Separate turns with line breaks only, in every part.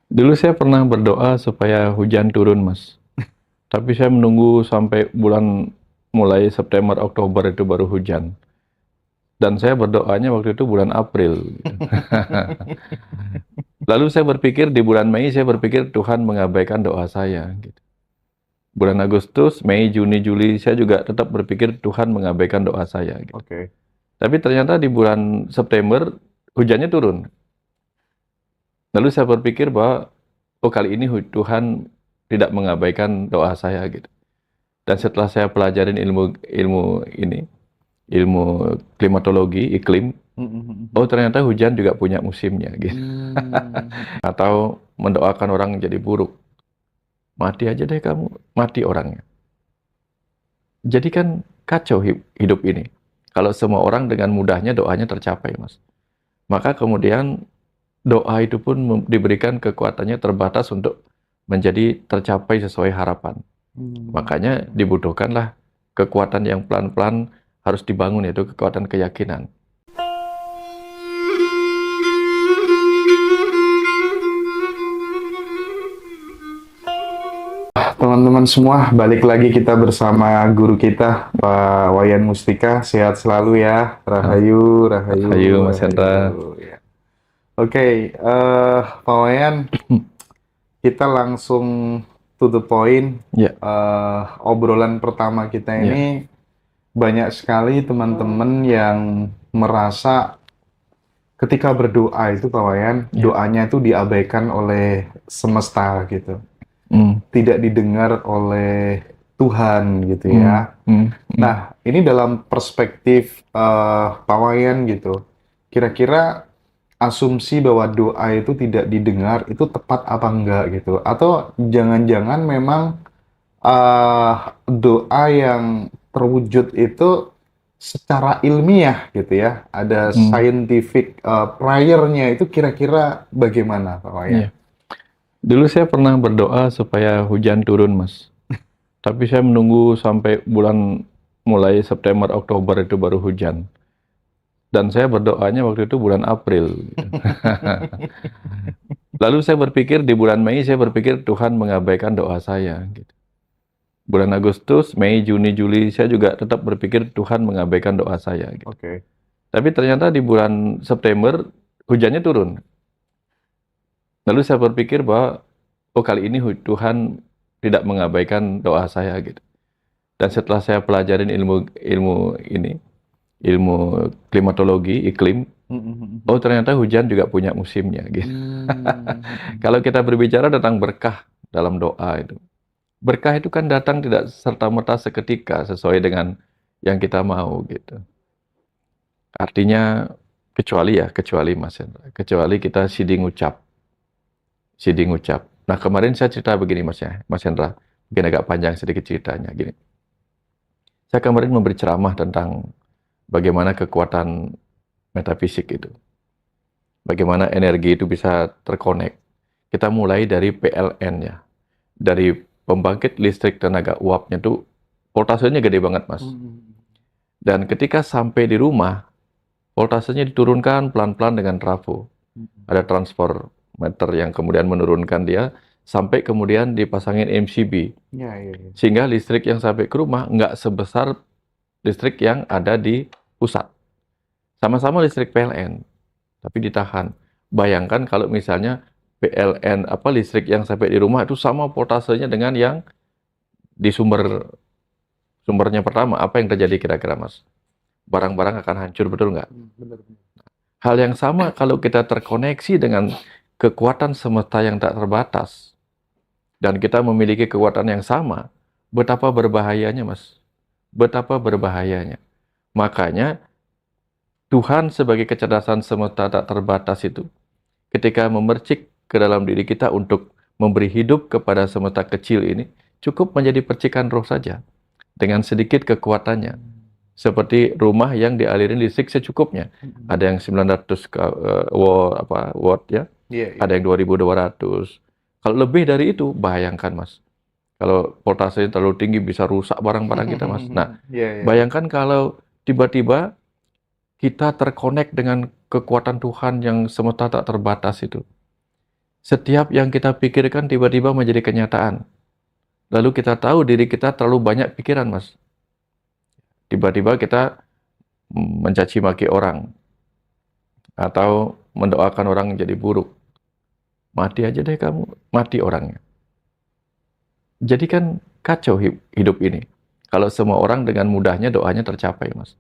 Dulu saya pernah berdoa supaya hujan turun, Mas. Tapi saya menunggu sampai bulan mulai September, Oktober itu baru hujan. Dan saya berdoanya waktu itu bulan April. Gitu. Lalu saya berpikir di bulan Mei, saya berpikir Tuhan mengabaikan doa saya. Gitu. Bulan Agustus, Mei, Juni, Juli, saya juga tetap berpikir Tuhan mengabaikan doa saya. Gitu.
Oke.
Tapi ternyata di bulan September, hujannya turun. Lalu saya berpikir bahwa, oh kali ini Tuhan tidak mengabaikan doa saya. Gitu. Dan setelah saya pelajarin ilmu ilmu ini, ilmu klimatologi, iklim, oh
Mhm.
ternyata hujan juga punya musimnya gitu.
Hmm.
Atau mendoakan orang jadi buruk. Mati aja deh kamu, mati orangnya. Jadi kan kacau hidup ini. Kalau semua orang dengan mudahnya doanya tercapai, Mas. Maka kemudian doa itu pun diberikan kekuatannya terbatas untuk menjadi tercapai sesuai harapan.
Hmm.
Makanya dibutuhkanlah kekuatan yang pelan-pelan harus dibangun, yaitu kekuatan keyakinan.
Teman-teman semua, balik lagi kita bersama guru kita, Pak Wayan Mustika. Sehat selalu ya. Rahayu, rahayu,
Ayo Mas
rahayu.
Hendra.
Ya. Oke, Pak Wayan, kita langsung to the point.
Ya,
Obrolan pertama kita
ya,
ini banyak sekali teman-teman yang merasa ketika berdoa itu, Pak Wayan,
ya.
doanya itu diabaikan oleh semesta gitu.
Hmm,
Tidak didengar oleh Tuhan gitu
hmm,
ya.
hmm, hmm.
Nah, ini dalam perspektif Pak Wayan gitu. Kira-kira asumsi bahwa doa itu tidak didengar itu tepat apa enggak gitu? Atau jangan-jangan memang doa yang terwujud itu secara ilmiah gitu ya? Ada
Hmm.
scientific prayer-nya itu kira-kira bagaimana Pak Wayan?
Iya. Dulu saya pernah berdoa supaya hujan turun, Mas. Tapi saya menunggu sampai bulan mulai September, Oktober itu baru hujan. Dan saya berdoanya waktu itu bulan April. Gitu. Lalu saya berpikir di bulan Mei, saya berpikir Tuhan mengabaikan doa saya. Gitu. Bulan Agustus, Mei, Juni, Juli, saya juga tetap berpikir Tuhan mengabaikan doa saya. Gitu.
Oke.
Tapi ternyata di bulan September, hujannya turun. Lalu saya berpikir bahwa, oh kali ini Tuhan tidak mengabaikan doa saya. Gitu. Dan setelah saya pelajarin ilmu ilmu ini, ilmu klimatologi, iklim, oh ternyata hujan juga punya musimnya. Gitu.
Hmm.
Kalau kita berbicara tentang berkah dalam doa itu, berkah itu kan datang tidak serta-merta seketika sesuai dengan yang kita mau gitu. Artinya kecuali Mas Hendra, kecuali kita siding ucap. Nah kemarin saya cerita begini Mas Hendra, mungkin agak panjang sedikit ceritanya gini. Saya kemarin memberi ceramah tentang bagaimana kekuatan metafisik itu. Bagaimana energi itu bisa terkonek. Kita mulai dari PLN ya. Dari pembangkit listrik tenaga uapnya tuh voltasenya gede banget, Mas.
Hmm.
Dan ketika sampai di rumah, voltasenya diturunkan pelan-pelan dengan trafo. Ada transformator yang kemudian menurunkan dia sampai kemudian dipasangin MCB.
Ya, ya, ya.
Sehingga listrik yang sampai ke rumah nggak sebesar listrik yang ada di pusat. Sama-sama listrik PLN, tapi ditahan. Bayangkan kalau misalnya PLN apa listrik yang sampai di rumah itu sama voltasenya dengan yang di sumbernya pertama, apa yang terjadi kira-kira Mas? Barang-barang akan hancur, betul nggak?
Benar.
Hal yang sama kalau kita terkoneksi dengan kekuatan semesta yang tak terbatas dan kita memiliki kekuatan yang sama, betapa berbahayanya Mas. Betapa berbahayanya. Makanya Tuhan sebagai kecerdasan semesta tak terbatas itu ketika memercik ke dalam diri kita untuk memberi hidup kepada semesta kecil ini, cukup menjadi percikan roh saja dengan sedikit kekuatannya. Seperti rumah yang dialirin listrik secukupnya. Ada yang 900 watt ya,
Iya, iya.
ada yang 2200. Kalau lebih dari itu, bayangkan Mas. Kalau voltasenya terlalu tinggi bisa rusak barang-barang kita Mas. Nah,
Iya, iya, iya.
bayangkan kalau tiba-tiba kita terkonek dengan kekuatan Tuhan yang semesta tak terbatas itu. Setiap yang kita pikirkan tiba-tiba menjadi kenyataan. Lalu kita tahu diri kita terlalu banyak pikiran, Mas. Tiba-tiba kita mencaci maki orang atau mendoakan orang jadi buruk. Mati aja deh kamu, mati orangnya. Jadi kan kacau hidup ini. Kalau semua orang dengan mudahnya doanya tercapai, Mas.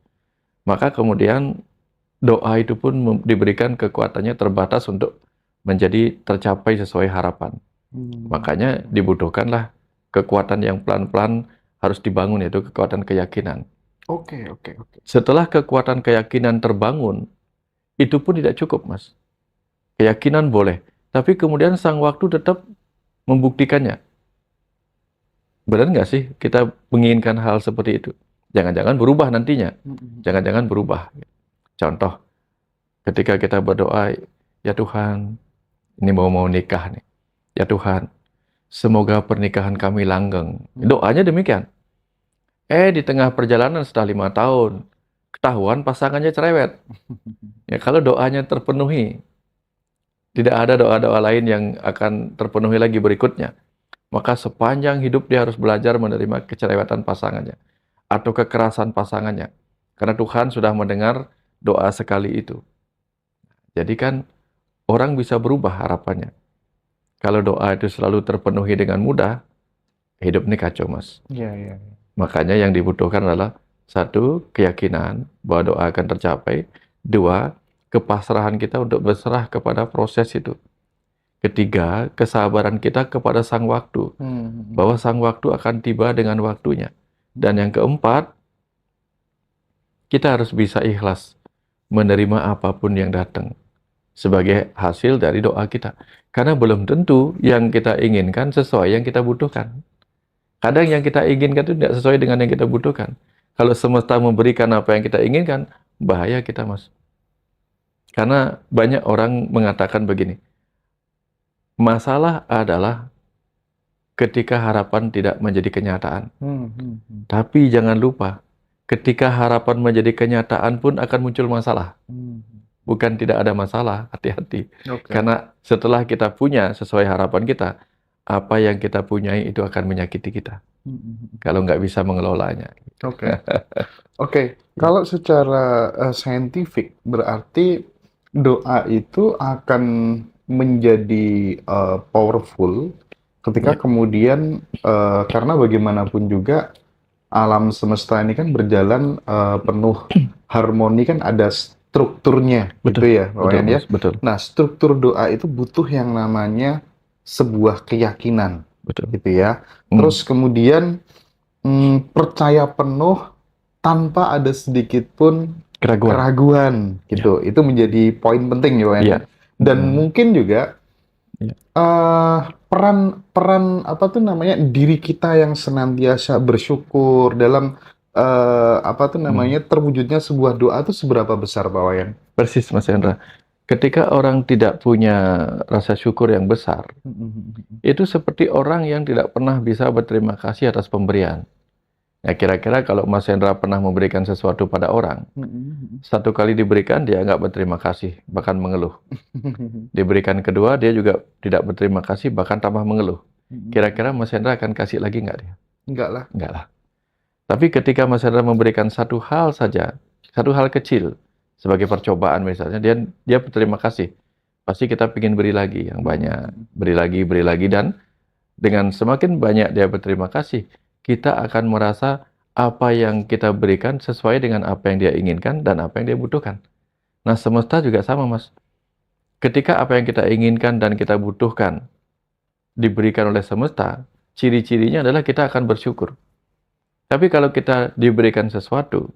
Maka kemudian doa itu pun diberikan kekuatannya terbatas untuk menjadi tercapai sesuai harapan. Makanya dibutuhkanlah kekuatan yang pelan-pelan harus dibangun, yaitu kekuatan keyakinan.
Oke, oke, oke.
Setelah kekuatan keyakinan terbangun, itu pun tidak cukup, Mas. Keyakinan boleh, tapi kemudian sang waktu tetap membuktikannya. Benar nggak sih kita menginginkan hal seperti itu? Jangan-jangan berubah nantinya. Jangan-jangan berubah. Contoh, ketika kita berdoa, ya Tuhan, ini mau nikah nih. Ya Tuhan, semoga pernikahan kami langgeng. Doanya demikian. Di tengah perjalanan setelah 5 tahun, ketahuan pasangannya cerewet. Ya, kalau doanya terpenuhi, tidak ada doa-doa lain yang akan terpenuhi lagi berikutnya. Maka sepanjang hidup dia harus belajar menerima kecerewetan pasangannya atau kekerasan pasangannya. Karena Tuhan sudah mendengar doa sekali itu. Jadi kan orang bisa berubah harapannya. Kalau doa itu selalu terpenuhi dengan mudah, hidup ini kacau, Mas.
Iya, iya.
Makanya yang dibutuhkan adalah satu, keyakinan bahwa doa akan tercapai. Dua, kepasrahan kita untuk berserah kepada proses itu. Ketiga, kesabaran kita kepada sang waktu. Bahwa sang waktu akan tiba dengan waktunya. Dan yang keempat, kita harus bisa ikhlas menerima apapun yang datang sebagai hasil dari doa kita. Karena belum tentu yang kita inginkan sesuai yang kita butuhkan. Kadang yang kita inginkan itu tidak sesuai dengan yang kita butuhkan. Kalau semesta memberikan apa yang kita inginkan, bahaya kita, Mas. Karena banyak orang mengatakan begini, masalah adalah ketika harapan tidak menjadi kenyataan. Tapi jangan lupa, ketika harapan menjadi kenyataan pun akan muncul masalah. Bukan tidak ada masalah, hati-hati. Karena setelah kita punya sesuai harapan kita, apa yang kita punyai itu akan menyakiti kita. Kalau nggak bisa mengelolanya.
Oke. Kalau secara saintifik, berarti doa itu akan menjadi powerful ketika kemudian karena bagaimanapun juga alam semesta ini kan berjalan penuh harmoni, kan ada strukturnya, gitu ya, Pak Wayan ya.
Betul.
Nah, struktur doa itu butuh yang namanya sebuah keyakinan, gitu ya. Terus kemudian percaya penuh tanpa ada sedikit pun keraguan, gitu. Itu menjadi poin penting ya, Pak Wayan. Dan mungkin juga peran apa tuh namanya, diri kita yang senantiasa bersyukur dalam terwujudnya sebuah doa itu seberapa besar, Pak Wayan?
Persis, Mas Hendra. Ketika orang tidak punya rasa syukur yang besar, itu seperti orang yang tidak pernah bisa berterima kasih atas pemberian. Ya, kira-kira kalau Mas Hendra pernah memberikan sesuatu pada orang, satu kali diberikan dia nggak berterima kasih, bahkan mengeluh. Diberikan kedua dia juga tidak berterima kasih, bahkan tambah mengeluh. Kira-kira Mas Hendra akan kasih lagi nggak dia?
Enggak lah.
Enggak lah. Tapi ketika Mas Hendra memberikan satu hal saja, satu hal kecil, sebagai percobaan misalnya, dia berterima kasih. Pasti kita ingin beri lagi yang banyak, beri lagi, dan dengan semakin banyak dia berterima kasih, kita akan merasa apa yang kita berikan sesuai dengan apa yang dia inginkan dan apa yang dia butuhkan. Nah, semesta juga sama, Mas. Ketika apa yang kita inginkan dan kita butuhkan diberikan oleh semesta, ciri-cirinya adalah kita akan bersyukur. Tapi kalau kita diberikan sesuatu,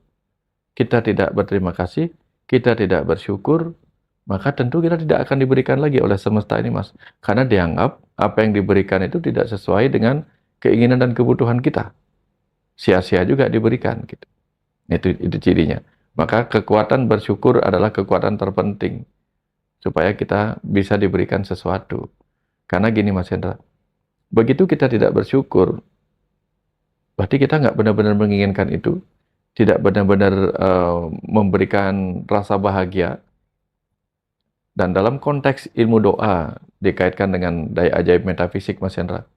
kita tidak berterima kasih, kita tidak bersyukur, maka tentu kita tidak akan diberikan lagi oleh semesta ini, Mas. Karena dianggap apa yang diberikan itu tidak sesuai dengan keinginan dan kebutuhan kita. Sia-sia juga diberikan, gitu. Itu cirinya. Maka kekuatan bersyukur adalah kekuatan terpenting supaya kita bisa diberikan sesuatu. Karena gini, Mas Hendra, begitu kita tidak bersyukur, berarti kita nggak benar-benar menginginkan itu, tidak benar-benar memberikan rasa bahagia, Dan dalam konteks ilmu doa dikaitkan dengan daya ajaib metafisik, Mas Hendra.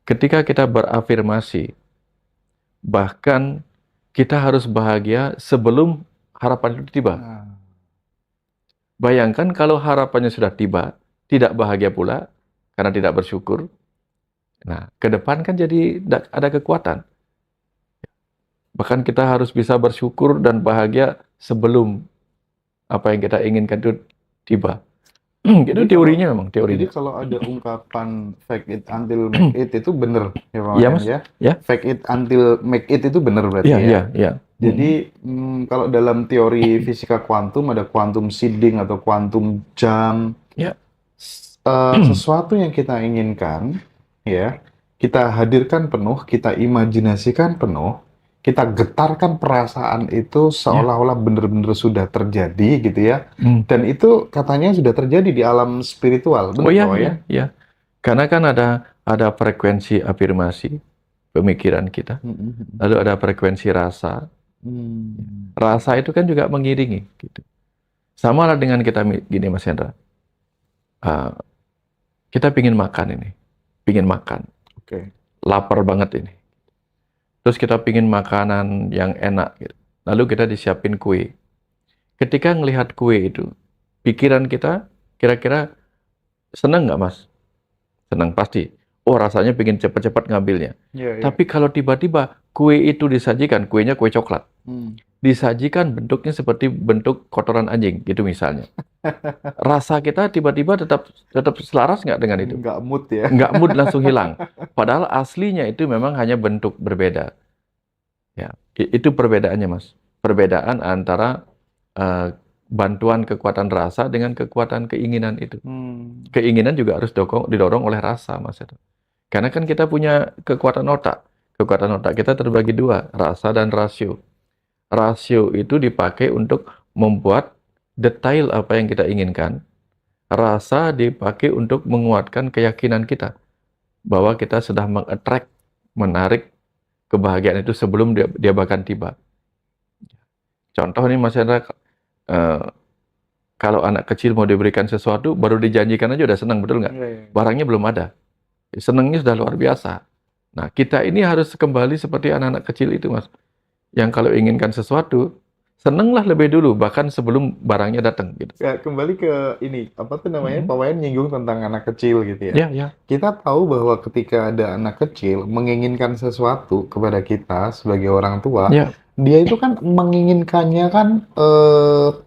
Ketika kita berafirmasi, bahkan kita harus bahagia sebelum harapan itu tiba.
Nah,
Bayangkan kalau harapannya sudah tiba, tidak bahagia pula karena tidak bersyukur. Nah, ke depan kan jadi ada kekuatan. Bahkan kita harus bisa bersyukur dan bahagia sebelum apa yang kita inginkan itu tiba. Itu
jadi
teorinya memang,
jadi
teorinya.
kalau ada ungkapan fake it until make it itu bener ya Pak
Iya,
Wayan
Mas.
ya?
Ya,
Fake it until make it itu bener berarti
iya,
ya?
iya, iya.
Jadi kalau dalam teori fisika kuantum ada quantum seeding atau quantum jump.
Ya.
Sesuatu yang kita inginkan, ya, kita hadirkan penuh, kita imajinasikan penuh, kita getarkan perasaan itu seolah-olah benar-benar sudah terjadi gitu ya. Dan itu katanya sudah terjadi di alam spiritual,
Oh
benar
iya,
Pak
iya,
Wayan?
iya. Karena kan ada frekuensi afirmasi pemikiran kita, lalu ada frekuensi rasa. Rasa itu kan juga mengiringi gitu. Sama lah dengan kita gini Mas Hendra. Kita pingin makan ini, pingin makan,
Oke.
lapar banget ini. Terus kita pingin makanan yang enak gitu. Lalu kita disiapin kue. Ketika ngelihat kue itu, pikiran kita kira-kira senang nggak Mas? Senang pasti. Oh rasanya pingin cepat-cepat ngambilnya.
Iya, iya.
Tapi kalau tiba-tiba kue itu disajikan, kuenya kue coklat, disajikan bentuknya seperti bentuk kotoran anjing gitu misalnya. Rasa kita tiba-tiba tetap selaras nggak dengan itu?
Nggak mood ya.
Nggak mood, langsung hilang. Padahal aslinya itu memang hanya bentuk berbeda. Ya, itu perbedaannya Mas. Perbedaan antara bantuan kekuatan rasa dengan kekuatan keinginan itu. Keinginan juga harus didorong oleh rasa Mas. Karena kan kita punya kekuatan otak. Kekuatan otak kita terbagi dua, rasa dan rasio. Rasio itu dipakai untuk membuat detail apa yang kita inginkan. Rasa dipakai untuk menguatkan keyakinan kita bahwa kita sudah meng-attract, menarik kebahagiaan itu sebelum dia bahkan tiba. Contoh nih Mas Hendra, kalau anak kecil mau diberikan sesuatu, baru dijanjikan aja udah senang, betul nggak?
Iya, iya.
Barangnya belum ada. Senangnya sudah luar biasa. Nah, kita ini harus kembali seperti anak-anak kecil itu, Mas. Yang kalau inginkan sesuatu, senanglah lebih dulu, bahkan sebelum barangnya datang. Gitu.
Ya, kembali ke ini, apa tuh namanya, Pak Wayan nyinggung tentang anak kecil gitu ya.
Ya, ya.
Kita tahu bahwa ketika ada anak kecil menginginkan sesuatu kepada kita sebagai orang tua,
Ya.
dia itu kan menginginkannya kan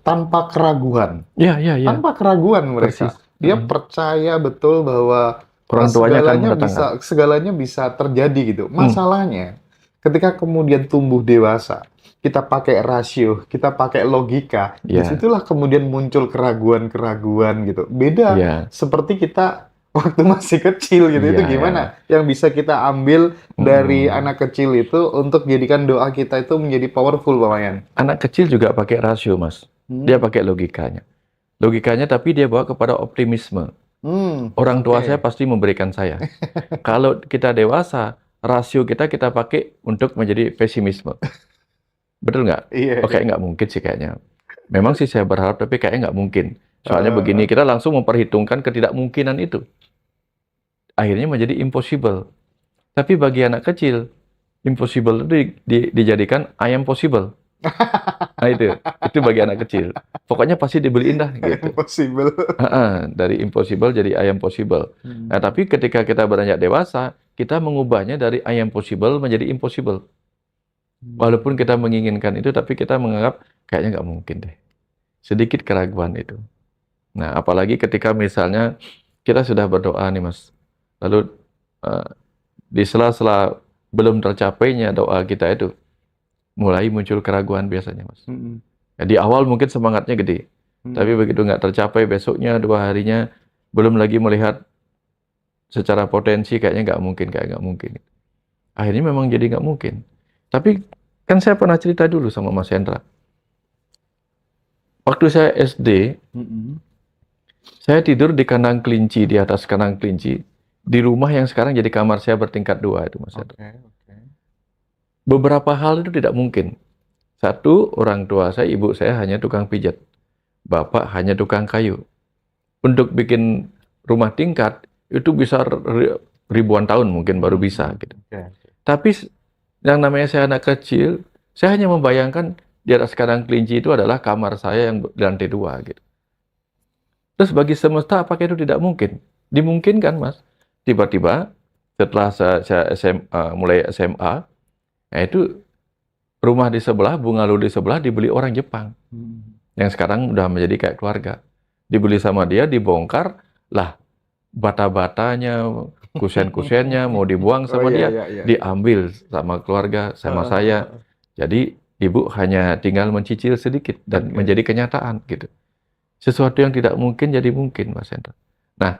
tanpa keraguan.
Ya, ya, ya.
Tanpa keraguan mereka.
Persis.
Dia percaya betul bahwa
Orang tuanya akan mendatangkan.
segalanya bisa terjadi gitu. Masalahnya, ketika kemudian tumbuh dewasa, kita pakai rasio, kita pakai logika, disitulah kemudian muncul keraguan-keraguan gitu. Beda seperti kita waktu masih kecil gitu. Itu gimana yang bisa kita ambil dari anak kecil itu untuk jadikan doa kita itu menjadi powerful, Pak Wayan?
Anak kecil juga pakai rasio, Mas. Dia pakai logikanya. Logikanya tapi dia bawa kepada optimisme. Orang tua saya pasti memberikan saya. Kalau kita dewasa, rasio kita pakai untuk menjadi pesimisme. Betul nggak?
Iya.
Oke, nggak mungkin sih kayaknya. Memang sih saya berharap, tapi kayaknya nggak mungkin. Soalnya begini, kita langsung memperhitungkan ketidakmungkinan itu. Akhirnya menjadi impossible. Tapi bagi anak kecil, impossible itu dijadikan I am possible. Nah itu bagi anak kecil. Pokoknya pasti dibeliin dah gitu.
Impossible.
Dari impossible jadi I am possible. Nah, tapi ketika kita beranjak dewasa, kita mengubahnya dari I am possible menjadi impossible. Walaupun kita menginginkan itu, tapi kita menganggap kayaknya nggak mungkin deh. Sedikit keraguan itu. Nah, apalagi ketika misalnya kita sudah berdoa nih Mas, lalu di sela-sela belum tercapainya doa kita itu, mulai muncul keraguan biasanya Mas. Ya, di awal mungkin semangatnya gede, tapi begitu nggak tercapai besoknya, 2 harinya, belum lagi melihat secara potensi kayaknya nggak mungkin. Akhirnya memang jadi nggak mungkin. Tapi kan saya pernah cerita dulu sama Mas Hendra. Waktu saya SD, saya tidur di kandang kelinci, di atas kandang kelinci, di rumah yang sekarang jadi kamar saya bertingkat 2 itu Mas Hendra. Beberapa hal itu tidak mungkin. Satu, orang tua saya, ibu saya hanya tukang pijat. Bapak hanya tukang kayu. Untuk bikin rumah tingkat itu bisa ribuan tahun mungkin baru bisa gitu.
Oke.
Tapi yang namanya saya anak kecil, saya hanya membayangkan di atas kandang kelinci itu adalah kamar saya yang di lantai 2 gitu. Terus bagi semesta apakah itu tidak mungkin? Dimungkinkan, Mas. Tiba-tiba setelah saya mulai SMA, nah itu rumah di sebelah, bungalow di sebelah dibeli orang Jepang yang sekarang udah menjadi kayak keluarga. Dibeli sama dia, dibongkar, lah bata-batanya, kusen-kusennya mau dibuang
Oh
sama
iya
dia,
iya iya.
diambil sama keluarga, sama saya. Jadi ibu hanya tinggal mencicil sedikit dan
Oke.
menjadi kenyataan gitu. Sesuatu yang tidak mungkin jadi mungkin, Mas Hendra. Nah,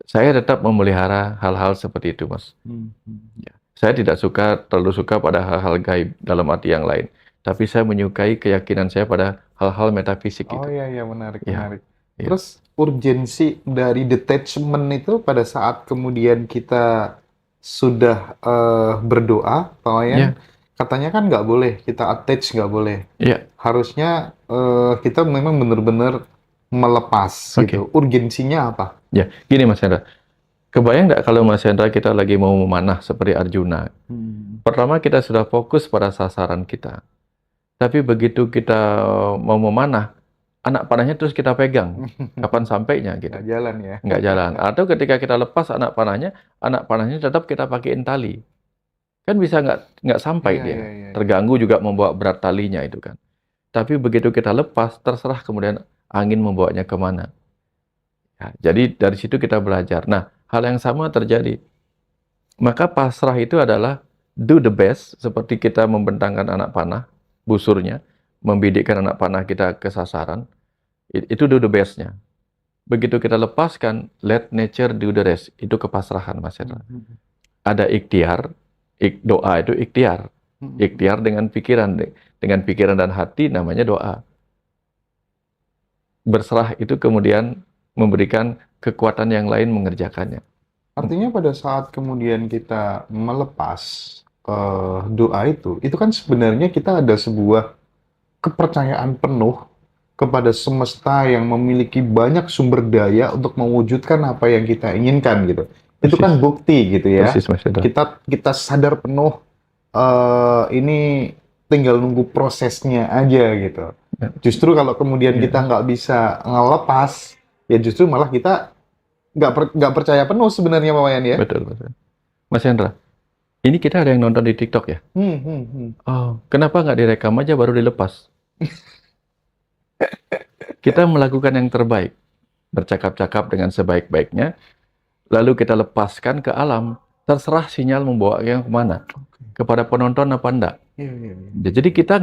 saya tetap memelihara hal-hal seperti itu, Mas. Ya. Saya tidak terlalu suka pada hal-hal gaib dalam arti yang lain. Tapi saya menyukai keyakinan saya pada hal-hal metafisik
Oh
itu.
iya iya menarik
Ya,
menarik.
ya,
Terus urgensi dari detachment itu pada saat kemudian kita sudah berdoa, Pak Wayan,
ya,
katanya kan nggak boleh kita attach, nggak boleh.
ya.
Harusnya kita memang benar-benar melepas
Oke.
gitu. Urgensinya apa?
Ya, gini Mas Hendra. Kebayang nggak kalau Mas Hendra kita lagi mau memanah seperti Arjuna? Pertama kita sudah fokus pada sasaran kita. Tapi begitu kita mau memanah, anak panahnya terus kita pegang. Kapan sampainya gitu?
Nggak jalan ya.
Nggak jalan. Atau ketika kita lepas anak panahnya tetap kita pakein tali. Kan bisa nggak sampai
Iya
dia.
iya iya.
Terganggu juga membawa berat talinya itu kan. Tapi begitu kita lepas, terserah kemudian angin membawanya kemana. Ya, jadi dari situ kita belajar. Nah, hal yang sama terjadi. Maka pasrah itu adalah do the best, seperti kita membentangkan anak panah, busurnya, membidikkan anak panah kita ke sasaran, itu do the best-nya. Begitu kita lepaskan, let nature do the rest, itu kepasrahan, Mas Hendra. Ada ikhtiar, doa itu ikhtiar. Ikhtiar dengan pikiran dan hati namanya doa. Berserah itu kemudian memberikan kekuatan yang lain mengerjakannya.
Artinya pada saat kemudian kita melepas doa itu kan sebenarnya kita ada sebuah kepercayaan penuh kepada semesta yang memiliki banyak sumber daya untuk mewujudkan apa yang kita inginkan gitu. Itu kan
Persis,
bukti gitu ya.
persis Mas Hendra.
Kita sadar penuh ini tinggal nunggu prosesnya aja gitu.
Ya.
Justru kalau kemudian
Ya.
kita nggak bisa ngelepas, ya justru malah kita nggak percaya penuh sebenarnya Pak Wayan ya.
Betul, betul. Mas Hendra, ini kita ada yang nonton di TikTok ya? Oh, kenapa nggak direkam aja baru dilepas? Kita melakukan yang terbaik, bercakap-cakap dengan sebaik-baiknya, lalu kita lepaskan ke alam, terserah sinyal membawa yang kemana, kepada penonton apa enggak.
Iya, iya, iya.
Jadi kita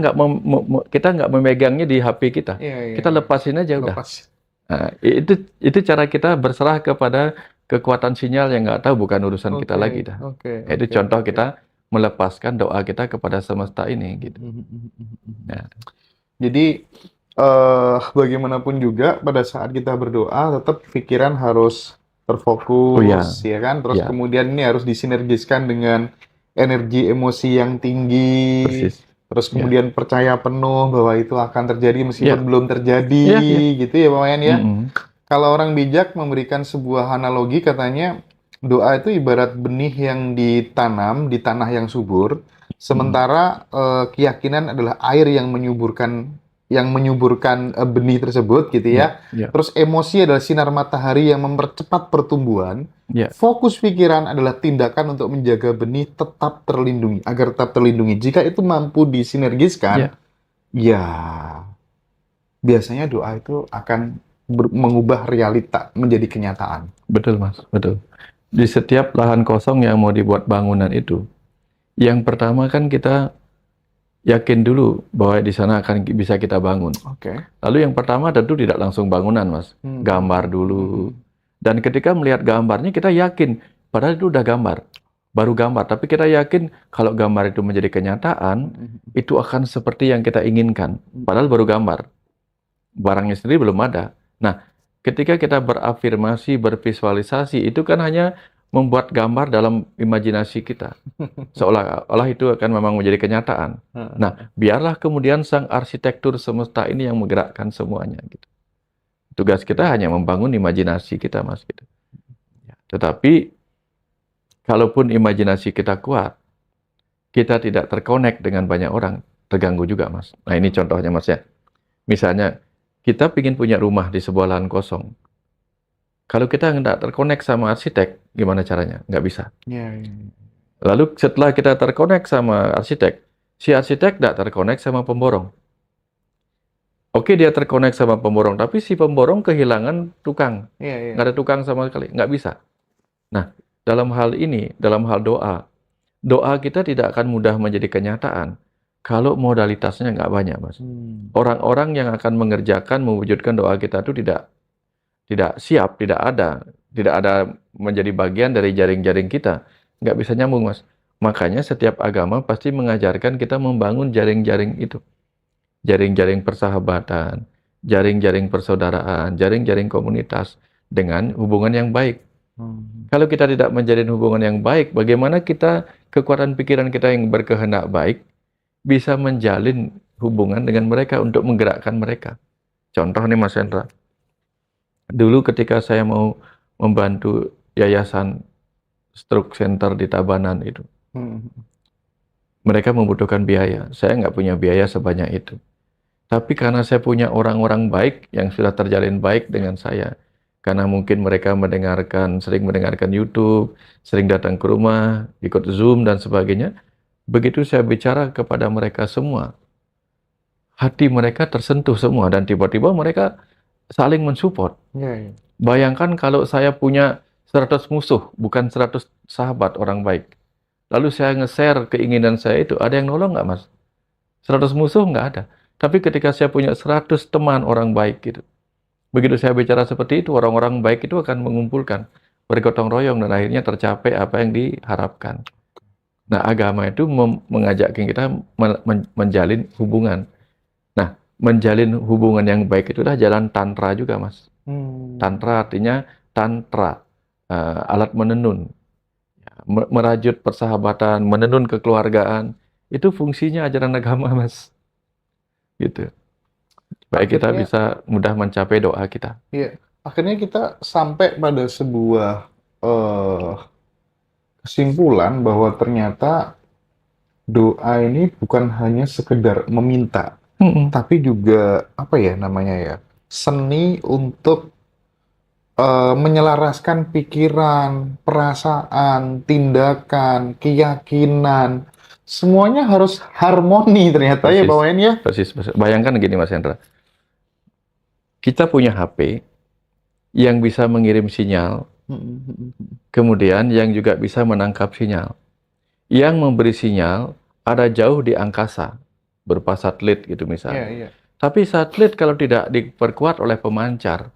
nggak memegangnya di HP kita,
Iya, iya,
kita
iya.
lepasin aja udah.
Lepas.
Nah, itu cara kita berserah kepada kekuatan sinyal yang nggak tahu, bukan urusan kita
Oke,
lagi dah.
oke,
Itu
oke,
contoh
oke.
kita melepaskan doa kita kepada semesta ini gitu. Nah,
Jadi bagaimanapun juga pada saat kita berdoa tetap pikiran harus
oh ya,
terfokus ya kan, terus
ya,
kemudian ini harus disinergiskan dengan energi emosi yang tinggi,
persis.
terus
Ya,
kemudian percaya penuh bahwa itu akan terjadi meskipun
ya,
belum terjadi,
ya, ya.
gitu ya Pak Wayan ya.
Mm-mm.
Kalau orang bijak memberikan sebuah analogi katanya doa itu ibarat benih yang ditanam di tanah yang subur, sementara keyakinan adalah air yang menyuburkan benih tersebut gitu
Ya,
ya.
ya,
Terus emosi adalah sinar matahari yang mempercepat pertumbuhan.
ya,
Fokus pikiran adalah tindakan untuk menjaga benih tetap terlindungi, agar tetap terlindungi. Jika itu mampu disinergiskan,
ya.
ya biasanya doa itu akan mengubah realita menjadi kenyataan.
Betul, Mas, betul. Di setiap lahan kosong yang mau dibuat bangunan itu, yang pertama kan kita yakin dulu bahwa di sana akan bisa kita bangun.
Oke.
Lalu yang pertama tentu tidak langsung bangunan, Mas. Gambar dulu. Dan ketika melihat gambarnya kita yakin, padahal itu udah gambar. Baru gambar, tapi kita yakin kalau gambar itu menjadi kenyataan, itu akan seperti yang kita inginkan. Padahal baru gambar. Barangnya sendiri belum ada. Nah, ketika kita berafirmasi, bervisualisasi, itu kan hanya membuat gambar dalam imajinasi kita. Seolah-olah itu akan memang menjadi kenyataan. Nah, biarlah kemudian sang arsitektur semesta ini yang menggerakkan semuanya gitu. Tugas kita hanya membangun imajinasi kita, Mas. Gitu. Ya. Tetapi, kalaupun imajinasi kita kuat, kita tidak terkonek dengan banyak orang, terganggu juga, Mas. Nah, ini contohnya, Mas ya. Misalnya, kita ingin punya rumah di sebuah lahan kosong. Kalau kita nggak terkonek sama arsitek, gimana caranya? Nggak bisa.
Ya, ya.
Lalu setelah kita terkonek sama arsitek, si arsitek nggak terkonek sama pemborong. Oke, dia terkonek sama pemborong, tapi si pemborong kehilangan tukang.
Iya, iya.
Nggak ada tukang sama sekali, nggak bisa. Nah, dalam hal ini, dalam hal doa, doa kita tidak akan mudah menjadi kenyataan kalau modalitasnya nggak banyak, Mas. Orang-orang yang akan mengerjakan, mewujudkan doa kita itu tidak siap, tidak ada menjadi bagian dari jaring-jaring kita. Nggak bisa nyambung, Mas. Makanya setiap agama pasti mengajarkan kita membangun jaring-jaring itu. Jaring-jaring persahabatan, jaring-jaring persaudaraan, jaring-jaring komunitas dengan hubungan yang baik. Kalau kita tidak menjalin hubungan yang baik, bagaimana kita, kekuatan pikiran kita yang berkehendak baik, bisa menjalin hubungan dengan mereka untuk menggerakkan mereka. Contoh nih, Mas Hendra. Dulu ketika saya mau membantu yayasan stroke center di Tabanan itu, mereka membutuhkan biaya. Saya nggak punya biaya sebanyak itu. Tapi karena saya punya orang-orang baik yang sudah terjalin baik dengan saya, karena mungkin mereka sering mendengarkan YouTube, sering datang ke rumah, ikut Zoom dan sebagainya, begitu saya bicara kepada mereka semua, hati mereka tersentuh semua dan tiba-tiba mereka saling mensupport.
Ya, ya.
Bayangkan kalau saya punya 100 musuh, bukan 100 sahabat orang baik. Lalu saya nge-share keinginan saya itu, ada yang nolong nggak, Mas? 100 musuh nggak ada. Tapi ketika saya punya 100 teman orang baik gitu, begitu saya bicara seperti itu, orang-orang baik itu akan mengumpulkan, bergotong royong, dan akhirnya tercapai apa yang diharapkan. Nah, agama itu mengajak kita menjalin hubungan. Nah, menjalin hubungan yang baik itu adalah jalan tantra juga, Mas. Tantra artinya tantra, alat menenun, merajut persahabatan, menenun kekeluargaan. Itu fungsinya ajaran agama, Mas. Gitu. Baik kita bisa mudah mencapai doa kita.
Iya, akhirnya kita sampai pada sebuah kesimpulan bahwa ternyata doa ini bukan hanya sekedar meminta, tapi juga apa ya namanya ya, seni untuk menyelaraskan pikiran, perasaan, tindakan, keyakinan, semuanya harus harmoni ternyata ya
Persis.
Pak Wayan ya.
Persis. Bayangkan gini, Mas Hendra. Kita punya HP yang bisa mengirim sinyal, kemudian yang juga bisa menangkap sinyal. Yang memberi sinyal ada jauh di angkasa, berupa satelit gitu misalnya. Tapi satelit kalau tidak diperkuat oleh pemancar,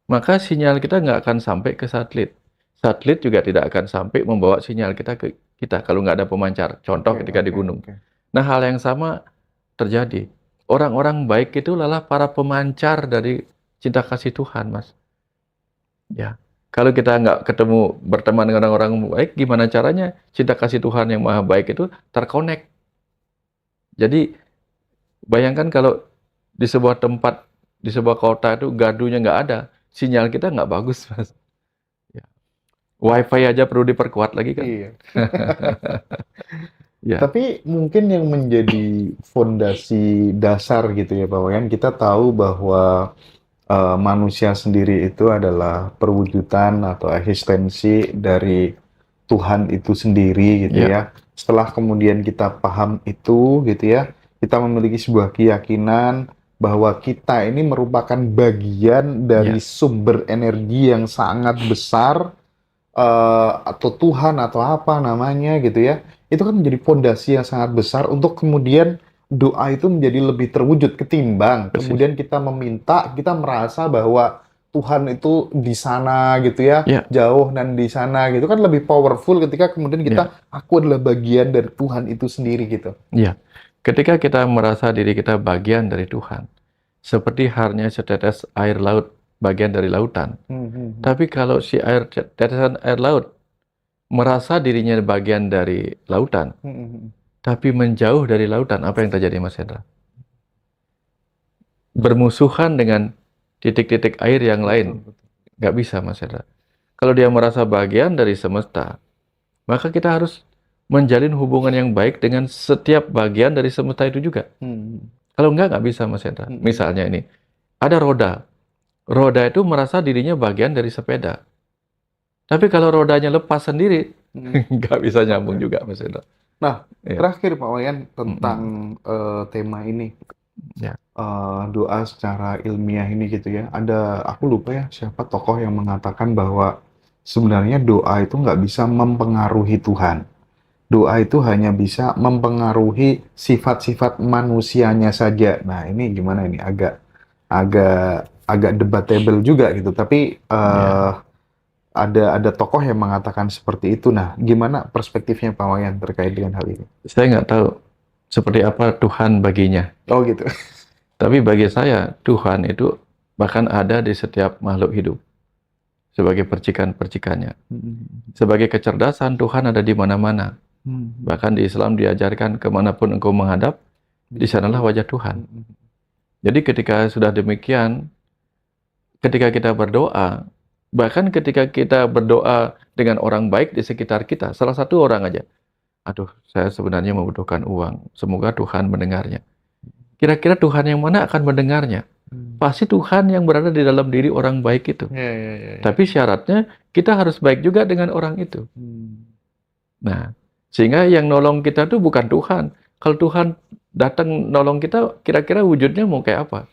maka sinyal kita nggak akan sampai ke satelit. Satelit juga tidak akan sampai membawa sinyal kita ke kita kalau nggak ada pemancar. Contoh ketika di gunung. Nah, hal yang sama terjadi. Orang-orang baik itu adalah para pemancar dari cinta kasih Tuhan, Mas. Ya, kalau kita nggak berteman dengan orang-orang baik, gimana caranya cinta kasih Tuhan yang maha baik itu terkonek? Jadi, bayangkan kalau di sebuah tempat, di sebuah kota itu gaduhnya nggak ada, sinyal kita nggak bagus, Mas. Ya. Wifi aja perlu diperkuat lagi kan?
Iya.
Ya.
Tapi mungkin yang menjadi fondasi dasar gitu ya Pak Wayan, kita tahu bahwa manusia sendiri itu adalah perwujudan atau eksistensi dari Tuhan itu sendiri gitu ya. Setelah kemudian kita paham itu gitu ya, kita memiliki sebuah keyakinan bahwa kita ini merupakan bagian dari sumber energi yang sangat besar, atau Tuhan atau apa namanya gitu ya. Itu kan menjadi fondasi yang sangat besar untuk kemudian doa itu menjadi lebih terwujud ketimbang kemudian kita meminta, kita merasa bahwa Tuhan itu di sana gitu ya, jauh dan di sana gitu kan lebih powerful ketika kemudian kita aku adalah bagian dari Tuhan itu sendiri gitu.
Iya. Ketika kita merasa diri kita bagian dari Tuhan, seperti halnya setetes air laut bagian dari lautan. Tapi kalau si tetesan air laut merasa dirinya bagian dari lautan, tapi menjauh dari lautan, apa yang terjadi, Mas Hendra? Bermusuhan dengan titik-titik air yang lain.
betul.
Nggak bisa, Mas Hendra. Kalau dia merasa bagian dari semesta, maka kita harus menjalin hubungan yang baik dengan setiap bagian dari semesta itu juga.
Hmm.
Kalau nggak bisa, Mas Hendra.
Hmm.
Misalnya ini, ada roda. Roda itu merasa dirinya bagian dari sepeda. Tapi kalau rodanya lepas sendiri,
Hmm.
nggak bisa nyambung
Oke.
juga, Mas Hendra.
Nah,
Ya.
terakhir Pak Wayan tentang
Mm-mm.
tema ini,
Ya.
doa secara ilmiah ini gitu ya. Ada, aku lupa ya siapa tokoh yang mengatakan bahwa sebenarnya doa itu nggak bisa mempengaruhi Tuhan. Doa itu hanya bisa mempengaruhi sifat-sifat manusianya saja. Nah, ini gimana ini? Agak debatable juga gitu. Tapi
Ya.
ada tokoh yang mengatakan seperti itu. Nah, gimana perspektifnya Pak Wayan terkait dengan hal ini?
Saya nggak tahu seperti apa Tuhan baginya.
Oh gitu.
Tapi bagi saya, Tuhan itu bahkan ada di setiap makhluk hidup. Sebagai percikan-percikannya. Sebagai kecerdasan, Tuhan ada di mana-mana. Bahkan di Islam diajarkan kemanapun engkau menghadap, di sanalah wajah Tuhan. Jadi ketika sudah demikian, ketika kita berdoa, bahkan ketika kita berdoa dengan orang baik di sekitar kita, salah satu orang aja, aduh, saya sebenarnya membutuhkan uang, semoga Tuhan mendengarnya. Kira-kira Tuhan yang mana akan mendengarnya? Pasti Tuhan yang berada di dalam diri orang baik itu.
Ya.
Tapi syaratnya kita harus baik juga dengan orang itu. Nah, sehingga yang nolong kita tuh bukan Tuhan. Kalau Tuhan datang nolong kita, kira-kira wujudnya mau kayak apa?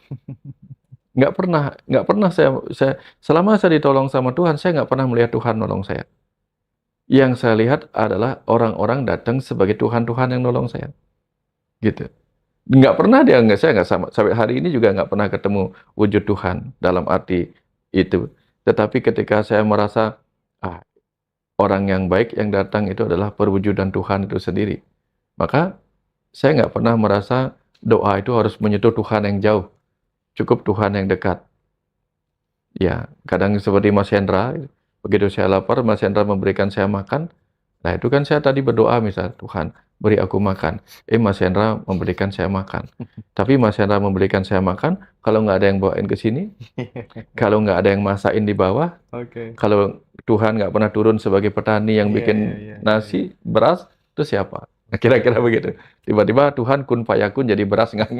Nggak pernah saya selama saya ditolong sama Tuhan, saya nggak pernah melihat Tuhan nolong saya. Yang saya lihat adalah orang-orang datang sebagai Tuhan-Tuhan yang nolong saya. Gitu. Nggak pernah saya nggak sama, sampai hari ini juga nggak pernah ketemu wujud Tuhan dalam arti itu. Tetapi ketika saya merasa, orang yang baik yang datang itu adalah perwujudan Tuhan itu sendiri. Maka saya nggak pernah merasa doa itu harus menyentuh Tuhan yang jauh. Cukup Tuhan yang dekat. Ya, kadang seperti Mas Hendra, begitu saya lapar, Mas Hendra memberikan saya makan. Nah, itu kan saya tadi berdoa misal, Tuhan, beri aku makan. Mas Hendra memberikan saya makan. Tapi Mas Hendra memberikan saya makan, kalau nggak ada yang bawain ke sini, kalau nggak ada yang masakin di bawah,
Oke.
kalau Tuhan nggak pernah turun sebagai petani yang bikin nasi, beras, itu siapa? Nah, kira-kira begitu. Tiba-tiba Tuhan kun fayakun jadi beras nggak?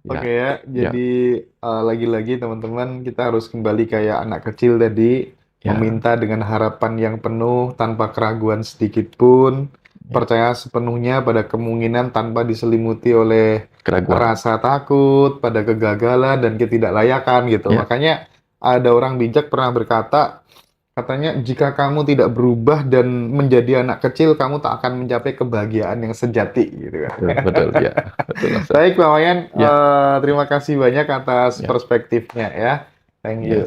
Oke
Ya,
ya,
ya,
jadi lagi-lagi teman-teman kita harus kembali kayak anak kecil tadi,
ya,
meminta dengan harapan yang penuh tanpa keraguan sedikit pun,
ya.
percaya sepenuhnya pada kemungkinan tanpa diselimuti oleh
Keraguan.
rasa takut, pada kegagalan dan ketidaklayakan gitu.
Ya,
Makanya ada orang bijak pernah berkata, katanya jika kamu tidak berubah dan menjadi anak kecil, kamu tak akan mencapai kebahagiaan yang sejati gitu kan.
betul, betul, ya, betul, Mas.
Baik Pak Wayan,
Ya,
terima kasih banyak atas
ya,
perspektifnya ya. Thank
ya.
you.